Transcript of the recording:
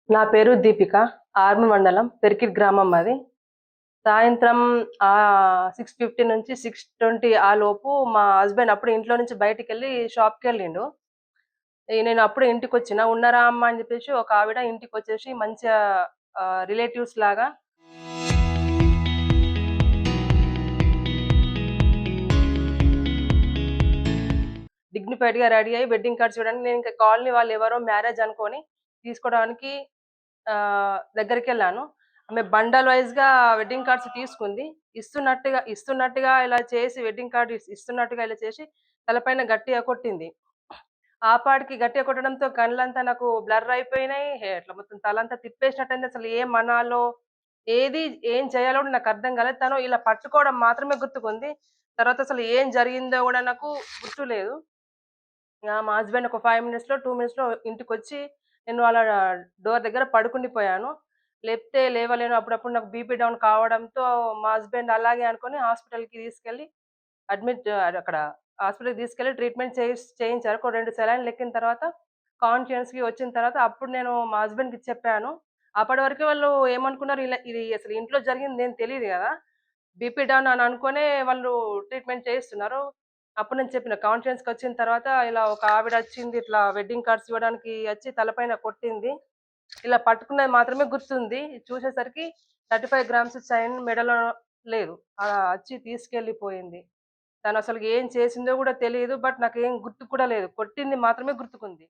నా పేరు దీపిక. ఆర్మూర్ మండలం పెరికిట్ గ్రామం మాది. సాయంత్రం 6:50 నుంచి 6:20 ఆ లోపు మా హస్బెండ్ అప్పుడే ఇంట్లో నుంచి బయటికెళ్ళి షాప్‌కెళ్ళిండు. నేను అప్పుడే ఇంటికొచ్చిన. "ఉన్నారా అమ్మ" అని చెప్పేసి ఒక ఆవిడ ఇంటికొచ్చేసి మంచిగా రిలేటివ్స్ లాగా డిగ్నిఫైడ్‌గా రెడీ అయ్యి వెడ్డింగ్ కార్డ్స్ ఇవ్వడానికి నేనింక కాలనీ వాళ్ళెవరో మ్యారేజ్ అనుకోని తీసుకోవడానికి దగ్గరికెళ్ళాను. ఆమె బండల్ వైస్‌గా వెడ్డింగ్ కార్డ్స్ తీసుకుంది. ఇస్తున్నట్టుగా ఇలా చేసి వెడ్డింగ్ కార్డ్ ఇస్తున్నట్టుగా ఇలా చేసి తలపైన గట్టిగా కొట్టింది. ఆ పాటికి గట్టిగా కొట్టడంతో కళ్ళంతా నాకు బ్లర్ అయిపోయినాయి. ఇట్లా మొత్తం తలంతా తిప్పేసినట్టయింది. అసలు ఏమనాలో, ఏది ఏం చేయాలో కూడా నాకర్థం కాలేదు. తను ఇలా పట్టుకోవడం మాత్రమే గుర్తుకుంది. తర్వాత అసలు ఏం జరిగిందో గూడా నాకు గుర్తులేదు. మా హస్బెండ్ ఒక 5 మినిట్స్‌లో, 2 మినిట్స్‌లో ఇంటికొచ్చి నేను వాళ్ళ డోర్ దగ్గర పడుకుండిపోయాను. లేపితే లేవలేను. అప్పుడప్పుడు నాకు బీపీ డౌన్ కావడంతో మా హస్బెండ్ అలాగే అనుకోని హాస్పిటల్‌కి తీసుకెళ్ళి అక్కడ హాస్పిటల్‌కి తీసుకెళ్ళి ట్రీట్మెంట్ చేయించారు. ఒక 2 సెలైన్‌లు ఎక్కిన తర్వాత కాన్షియన్స్‌కి వచ్చిన తర్వాత అప్పుడు నేను మా హస్బెండ్‌కి చెప్పాను. అప్పటి వరకు వాళ్ళు ఏమనుకున్నారు ఇది అసలు ఇంట్లో జరిగిందేం తెలీదు గదా! బీపీ డౌన్ అని అనుకునే వాళ్ళు ట్రీట్మెంట్ చేయిస్తున్నారు. అప్పుడు నేను చెప్పిన కాన్షియన్స్‌కొచ్చిన తర్వాత ఇలా ఒక ఆవిడొచ్చింది ఇట్లా వెడ్డింగ్ కార్డ్స్ ఇవ్వడానికి వచ్చి తలపైన కొట్టింది. ఇలా పట్టుకున్నది మాత్రమే గుర్తుంది. చూసేసరికి 35 గ్రామ్స్ చైన్ మెడలో లేదు. వచ్చి తీసుకెళ్ళిపోయింది. తనసలు ఏం చేసిందో గూడా తెలీదు. బట్ నాకేం గుర్తు కూడా లేదు. కొట్టింది మాత్రమే గుర్తుకుంది.